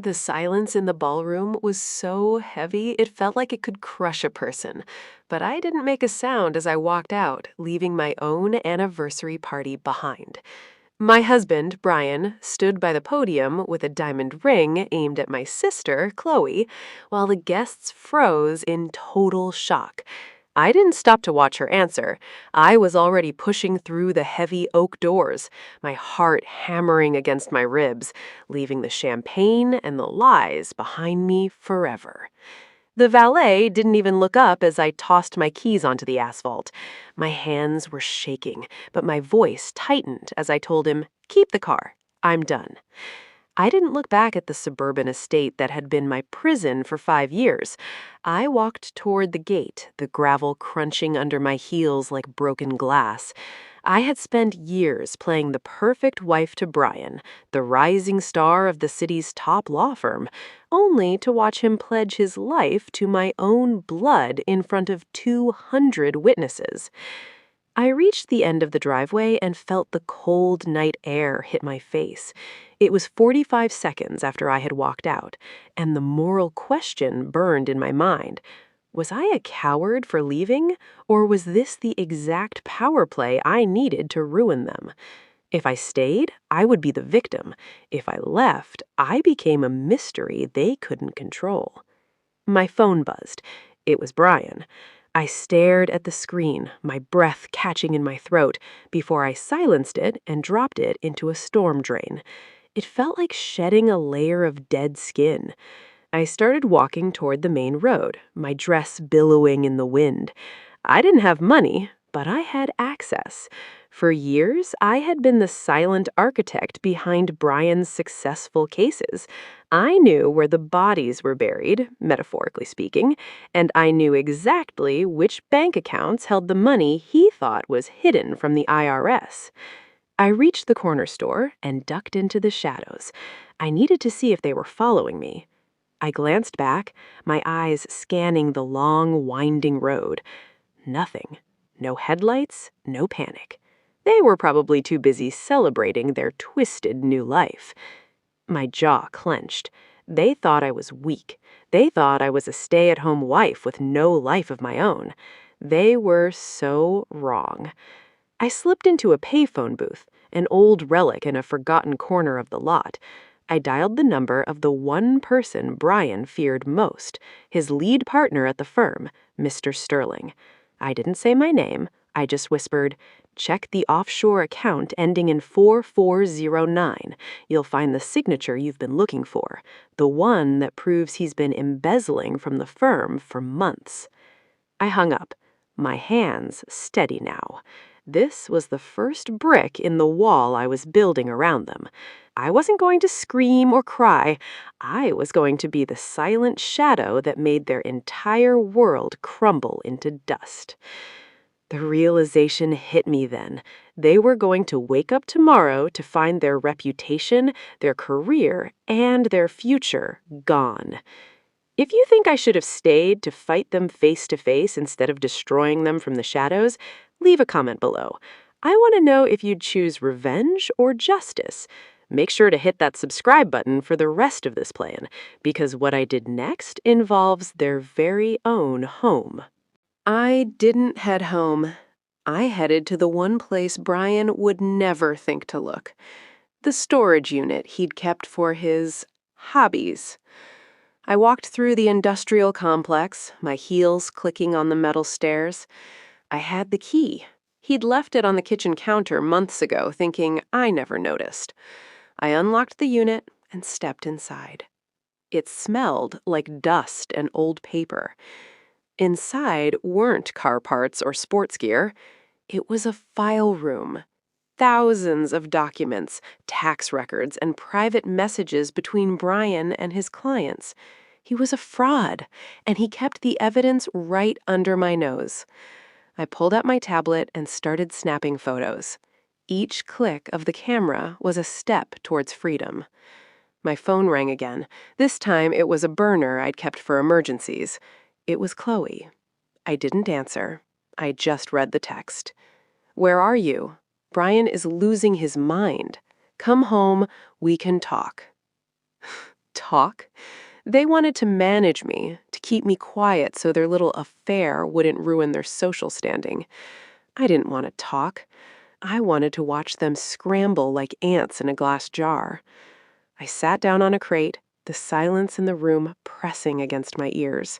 The silence in the ballroom was so heavy it felt like it could crush a person. But I didn't make a sound as I walked out, leaving my own anniversary party behind. My husband, Brian, stood by the podium with a diamond ring aimed at my sister, Chloe, while the guests froze in total shock. I didn't stop to watch her answer. I was already pushing through the heavy oak doors, my heart hammering against my ribs, leaving the champagne and the lies behind me forever. The valet didn't even look up as I tossed my keys onto the asphalt. My hands were shaking, but my voice tightened as I told him, "Keep the car. I'm done." I didn't look back at the suburban estate that had been my prison for 5 years. I walked toward the gate, the gravel crunching under my heels like broken glass. I had spent years playing the perfect wife to Brian, the rising star of the city's top law firm, only to watch him pledge his life to my own blood in front of 200 witnesses. I reached the end of the driveway and felt the cold night air hit my face. It was 45 seconds after I had walked out, and the moral question burned in my mind. Was I a coward for leaving, or was this the exact power play I needed to ruin them? If I stayed, I would be the victim. If I left, I became a mystery they couldn't control. My phone buzzed. It was Brian. I stared at the screen, my breath catching in my throat, before I silenced it and dropped it into a storm drain. It felt like shedding a layer of dead skin. I started walking toward the main road, my dress billowing in the wind. I didn't have money, but I had access. For years, I had been the silent architect behind Brian's successful cases. I knew where the bodies were buried, metaphorically speaking, and I knew exactly which bank accounts held the money he thought was hidden from the IRS. I reached the corner store and ducked into the shadows. I needed to see if they were following me. I glanced back, my eyes scanning the long, winding road. Nothing. No headlights, no panic. They were probably too busy celebrating their twisted new life. My jaw clenched. They thought I was weak. They thought I was a stay-at-home wife with no life of my own. They were so wrong. I slipped into a payphone booth, an old relic in a forgotten corner of the lot. I dialed the number of the one person Brian feared most, his lead partner at the firm, Mr. Sterling. I didn't say my name. I just whispered, "Check the offshore account ending in 4409. You'll find the signature you've been looking for, the one that proves he's been embezzling from the firm for months." I hung up, my hands steady now. This was the first brick in the wall I was building around them. I wasn't going to scream or cry. I was going to be the silent shadow that made their entire world crumble into dust. The realization hit me then. They were going to wake up tomorrow to find their reputation, their career, and their future gone. If you think I should have stayed to fight them face to face instead of destroying them from the shadows, leave a comment below. I want to know if you'd choose revenge or justice. Make sure to hit that subscribe button for the rest of this plan, because what I did next involves their very own home. I didn't head home. I headed to the one place Brian would never think to look. The storage unit he'd kept for his hobbies. I walked through the industrial complex, my heels clicking on the metal stairs. I had the key. He'd left it on the kitchen counter months ago, thinking I never noticed. I unlocked the unit and stepped inside. It smelled like dust and old paper. Inside weren't car parts or sports gear. It was a file room. Thousands of documents, tax records, and private messages between Brian and his clients. He was a fraud, and he kept the evidence right under my nose. I pulled out my tablet and started snapping photos. Each click of the camera was a step towards freedom. My phone rang again. This time it was a burner I'd kept for emergencies. It was Chloe. I didn't answer. I just read the text. "Where are you? Brian is losing his mind. Come home, we can talk." Talk? They wanted to manage me, to keep me quiet so their little affair wouldn't ruin their social standing. I didn't want to talk. I wanted to watch them scramble like ants in a glass jar. I sat down on a crate, the silence in the room pressing against my ears.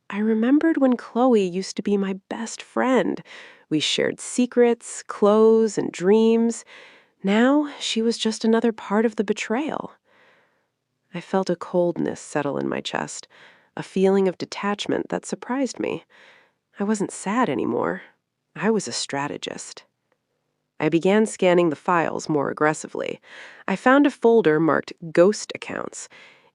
I remembered when Chloe used to be my best friend. We shared secrets, clothes, and dreams. Now she was just another part of the betrayal. I felt a coldness settle in my chest, a feeling of detachment that surprised me. I wasn't sad anymore. I was a strategist. I began scanning the files more aggressively. I found a folder marked Ghost Accounts.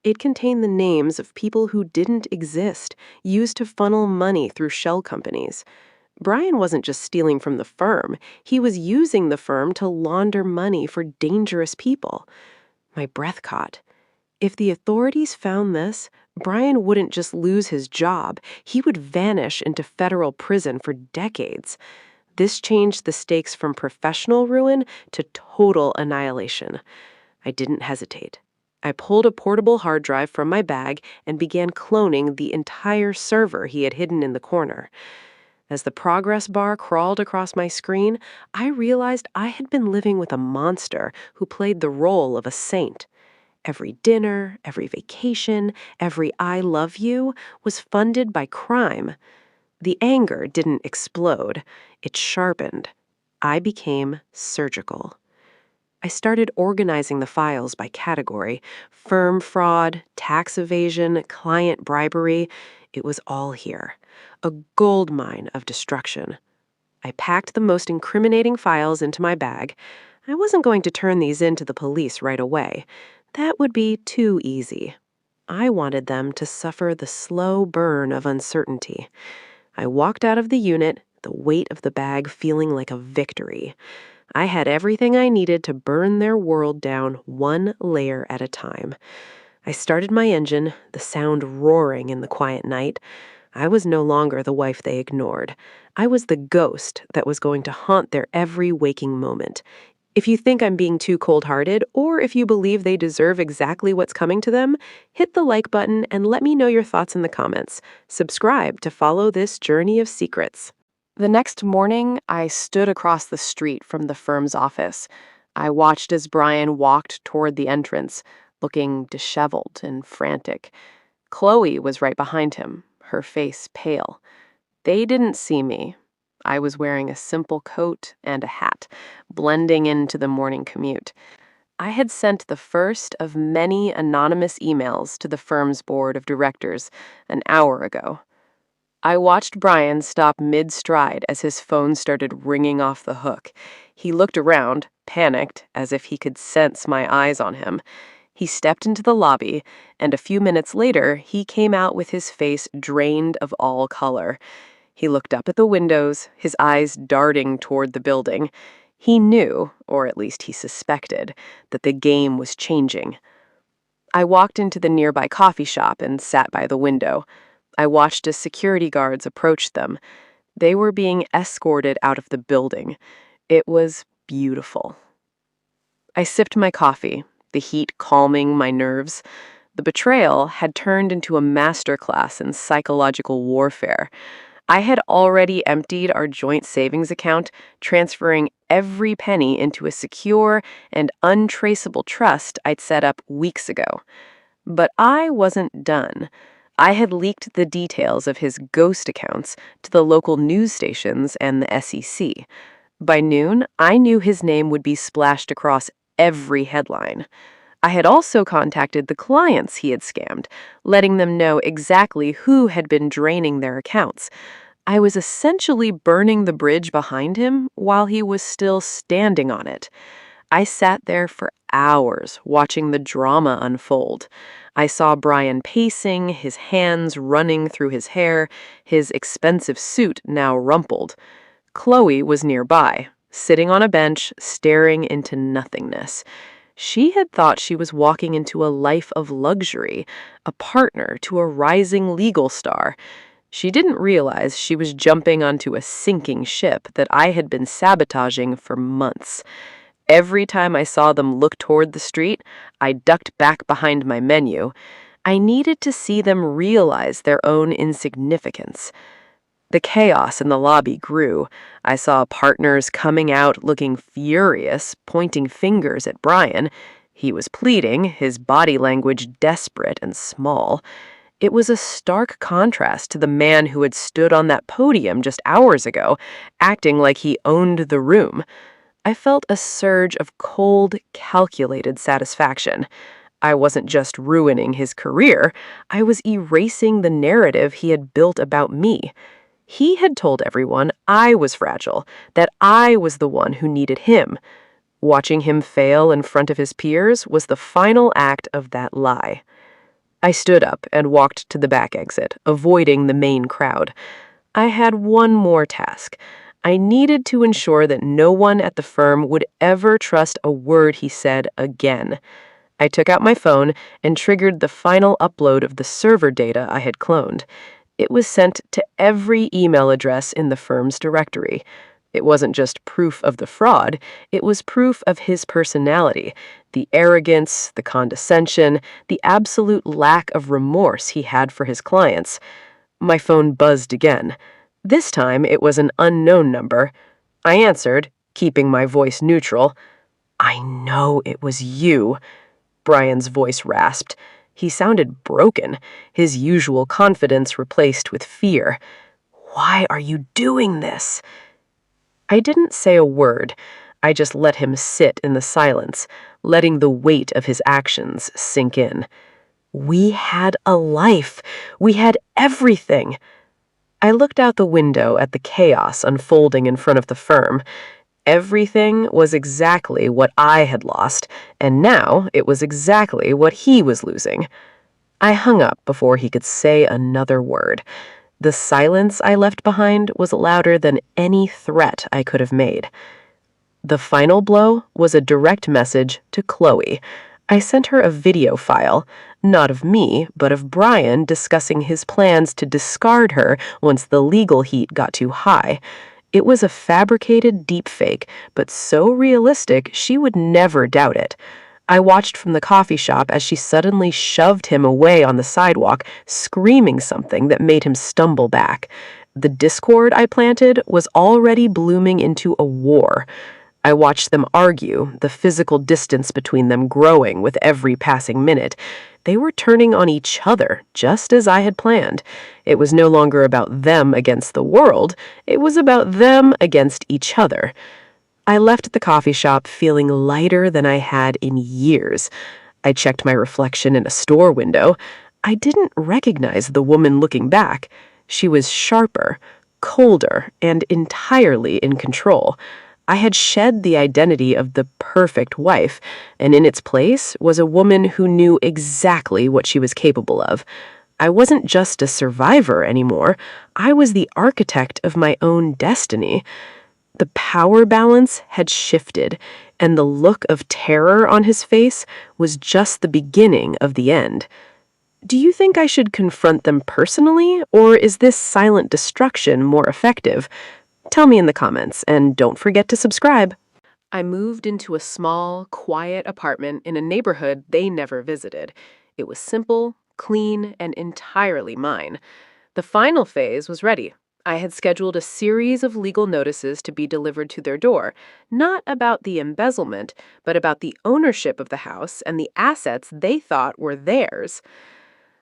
It contained the names of people who didn't exist, used to funnel money through shell companies. Brian wasn't just stealing from the firm, he was using the firm to launder money for dangerous people. My breath caught. If the authorities found this, Brian wouldn't just lose his job, he would vanish into federal prison for decades. This changed the stakes from professional ruin to total annihilation. I didn't hesitate. I pulled a portable hard drive from my bag and began cloning the entire server he had hidden in the corner. As the progress bar crawled across my screen, I realized I had been living with a monster who played the role of a saint. Every dinner, every vacation, every I love you was funded by crime. The anger didn't explode, it sharpened. I became surgical. I started organizing the files by category: firm fraud, tax evasion, client bribery. It was all here. A gold mine of destruction. I packed the most incriminating files into my bag. I wasn't going to turn these in to the police right away. That would be too easy. I wanted them to suffer the slow burn of uncertainty. I walked out of the unit, the weight of the bag feeling like a victory. I had everything I needed to burn their world down one layer at a time. I started my engine, the sound roaring in the quiet night. I was no longer the wife they ignored. I was the ghost that was going to haunt their every waking moment. If you think I'm being too cold-hearted, or if you believe they deserve exactly what's coming to them, hit the like button and let me know your thoughts in the comments. Subscribe to follow this journey of secrets. The next morning, I stood across the street from the firm's office. I watched as Brian walked toward the entrance, looking disheveled and frantic. Chloe was right behind him, her face pale. They didn't see me. I was wearing a simple coat and a hat, blending into the morning commute. I had sent the first of many anonymous emails to the firm's board of directors an hour ago. I watched Brian stop mid-stride as his phone started ringing off the hook. He looked around, panicked, as if he could sense my eyes on him. He stepped into the lobby, and a few minutes later, he came out with his face drained of all color. He looked up at the windows, his eyes darting toward the building. He knew, or at least he suspected, that the game was changing. I walked into the nearby coffee shop and sat by the window. I watched as security guards approached them. They were being escorted out of the building. It was beautiful. I sipped my coffee, the heat calming my nerves. The betrayal had turned into a masterclass in psychological warfare. I had already emptied our joint savings account, transferring every penny into a secure and untraceable trust I'd set up weeks ago. But I wasn't done. I had leaked the details of his ghost accounts to the local news stations and the SEC. By noon, I knew his name would be splashed across every headline. I had also contacted the clients he had scammed, letting them know exactly who had been draining their accounts. I was essentially burning the bridge behind him while he was still standing on it. I sat there for hours watching the drama unfold. I saw Brian pacing, his hands running through his hair, his expensive suit now rumpled. Chloe was nearby, sitting on a bench, staring into nothingness. She had thought she was walking into a life of luxury, a partner to a rising legal star. She didn't realize she was jumping onto a sinking ship that I had been sabotaging for months. Every time I saw them look toward the street, I ducked back behind my menu. I needed to see them realize their own insignificance. The chaos in the lobby grew. I saw partners coming out looking furious, pointing fingers at Brian. He was pleading, his body language desperate and small. It was a stark contrast to the man who had stood on that podium just hours ago, acting like he owned the room. I felt a surge of cold, calculated satisfaction. I wasn't just ruining his career, I was erasing the narrative he had built about me. He had told everyone I was fragile, that I was the one who needed him. Watching him fail in front of his peers was the final act of that lie. I stood up and walked to the back exit, avoiding the main crowd. I had one more task. I needed to ensure that no one at the firm would ever trust a word he said again. I took out my phone and triggered the final upload of the server data I had cloned. It was sent to every email address in the firm's directory. It wasn't just proof of the fraud, it was proof of his personality, the arrogance, the condescension, the absolute lack of remorse he had for his clients. My phone buzzed again. This time it was an unknown number. I answered, keeping my voice neutral. "I know it was you," Brian's voice rasped. He sounded broken, his usual confidence replaced with fear. "Why are you doing this?" I didn't say a word. I just let him sit in the silence, letting the weight of his actions sink in. We had a life. We had everything. I looked out the window at the chaos unfolding in front of the firm. Everything was exactly what I had lost, and now it was exactly what he was losing. I hung up before he could say another word. The silence I left behind was louder than any threat I could have made. The final blow was a direct message to Chloe. I sent her a video file, not of me, but of Brian discussing his plans to discard her once the legal heat got too high. It was a fabricated deepfake, but so realistic she would never doubt it. I watched from the coffee shop as she suddenly shoved him away on the sidewalk, screaming something that made him stumble back. The discord I planted was already blooming into a war. I watched them argue, the physical distance between them growing with every passing minute. They were turning on each other, just as I had planned. It was no longer about them against the world, it was about them against each other. I left the coffee shop feeling lighter than I had in years. I checked my reflection in a store window. I didn't recognize the woman looking back. She was sharper, colder, and entirely in control. I had shed the identity of the perfect wife, and in its place was a woman who knew exactly what she was capable of. I wasn't just a survivor anymore. I was the architect of my own destiny. The power balance had shifted, and the look of terror on his face was just the beginning of the end. Do you think I should confront them personally, or is this silent destruction more effective? Tell me in the comments, and don't forget to subscribe. I moved into a small, quiet apartment in a neighborhood they never visited. It was simple, clean, and entirely mine. The final phase was ready. I had scheduled a series of legal notices to be delivered to their door, not about the embezzlement, but about the ownership of the house and the assets they thought were theirs.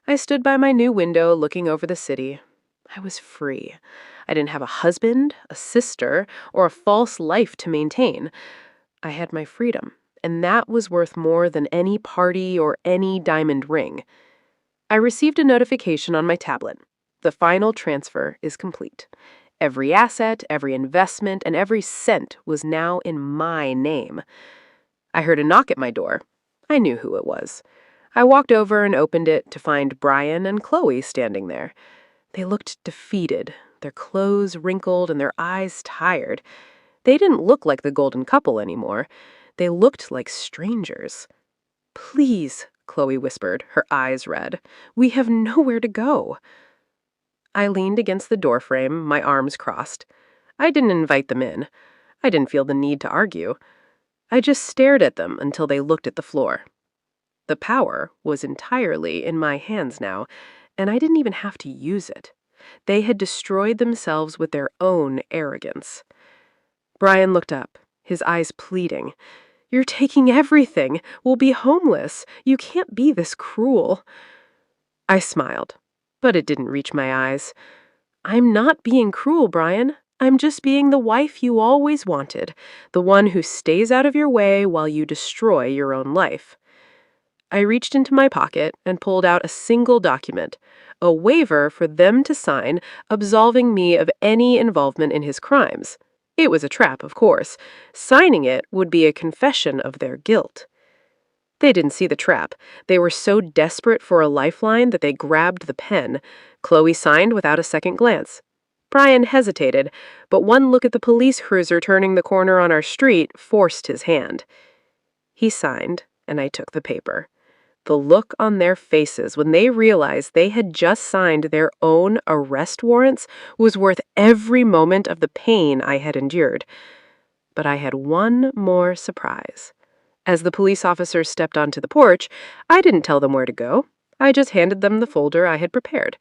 I stood by my new window looking over the city. I was free. I didn't have a husband, a sister, or a false life to maintain. I had my freedom, and that was worth more than any party or any diamond ring. I received a notification on my tablet. The final transfer is complete. Every asset, every investment, and every cent was now in my name. I heard a knock at my door. I knew who it was. I walked over and opened it to find Brian and Chloe standing there. They looked defeated, their clothes wrinkled and their eyes tired. They didn't look like the golden couple anymore. They looked like strangers. "Please," Chloe whispered, her eyes red. "We have nowhere to go." I leaned against the doorframe, my arms crossed. I didn't invite them in. I didn't feel the need to argue. I just stared at them until they looked at the floor. The power was entirely in my hands now, and I didn't even have to use it. They had destroyed themselves with their own arrogance. Brian looked up, his eyes pleading. "You're taking everything. We'll be homeless. You can't be this cruel." I smiled, but it didn't reach my eyes. "I'm not being cruel, Brian. I'm just being the wife you always wanted, the one who stays out of your way while you destroy your own life." I reached into my pocket and pulled out a single document, a waiver for them to sign absolving me of any involvement in his crimes. It was a trap, of course. Signing it would be a confession of their guilt. They didn't see the trap. They were so desperate for a lifeline that they grabbed the pen. Chloe signed without a second glance. Brian hesitated, but one look at the police cruiser turning the corner on our street forced his hand. He signed, and I took the paper. The look on their faces when they realized they had just signed their own arrest warrants was worth every moment of the pain I had endured. But I had one more surprise. As the police officers stepped onto the porch, I didn't tell them where to go. I just handed them the folder I had prepared.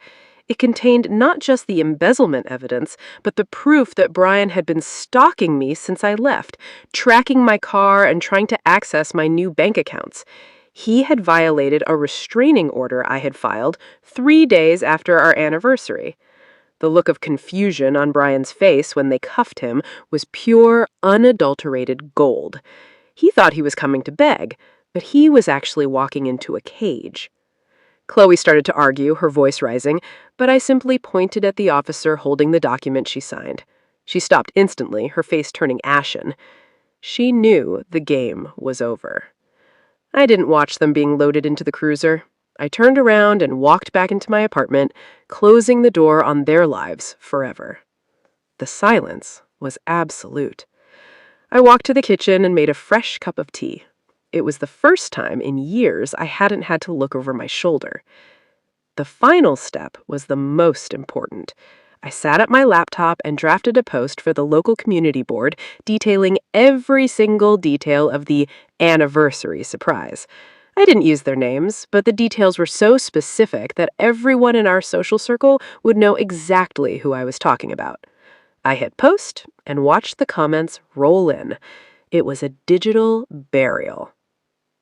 It contained not just the embezzlement evidence, but the proof that Brian had been stalking me since I left, tracking my car and trying to access my new bank accounts. He had violated a restraining order I had filed 3 days after our anniversary. The look of confusion on Brian's face when they cuffed him was pure, unadulterated gold. He thought he was coming to beg, but he was actually walking into a cage. Chloe started to argue, her voice rising, but I simply pointed at the officer holding the document she signed. She stopped instantly, her face turning ashen. She knew the game was over. I didn't watch them being loaded into the cruiser. I turned around and walked back into my apartment, closing the door on their lives forever. The silence was absolute. I walked to the kitchen and made a fresh cup of tea. It was the first time in years I hadn't had to look over my shoulder. The final step was the most important. I sat at my laptop and drafted a post for the local community board detailing every single detail of the anniversary surprise. I didn't use their names, but the details were so specific that everyone in our social circle would know exactly who I was talking about. I hit post and watched the comments roll in. It was a digital burial.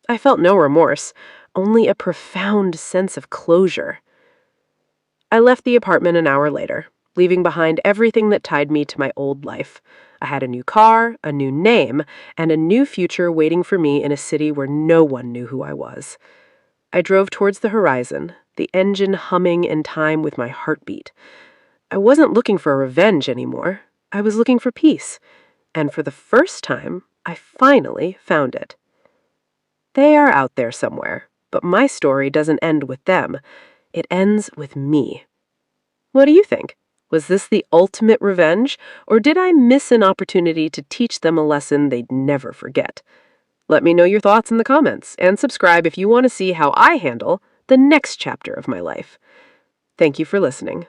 I felt no remorse, only a profound sense of closure. I left the apartment an hour later, leaving behind everything that tied me to my old life. I had a new car, a new name, and a new future waiting for me in a city where no one knew who I was. I drove towards the horizon, the engine humming in time with my heartbeat. I wasn't looking for revenge anymore. I was looking for peace. And for the first time, I finally found it. They are out there somewhere, but my story doesn't end with them. It ends with me. What do you think? Was this the ultimate revenge, or did I miss an opportunity to teach them a lesson they'd never forget? Let me know your thoughts in the comments, and subscribe if you want to see how I handle the next chapter of my life. Thank you for listening.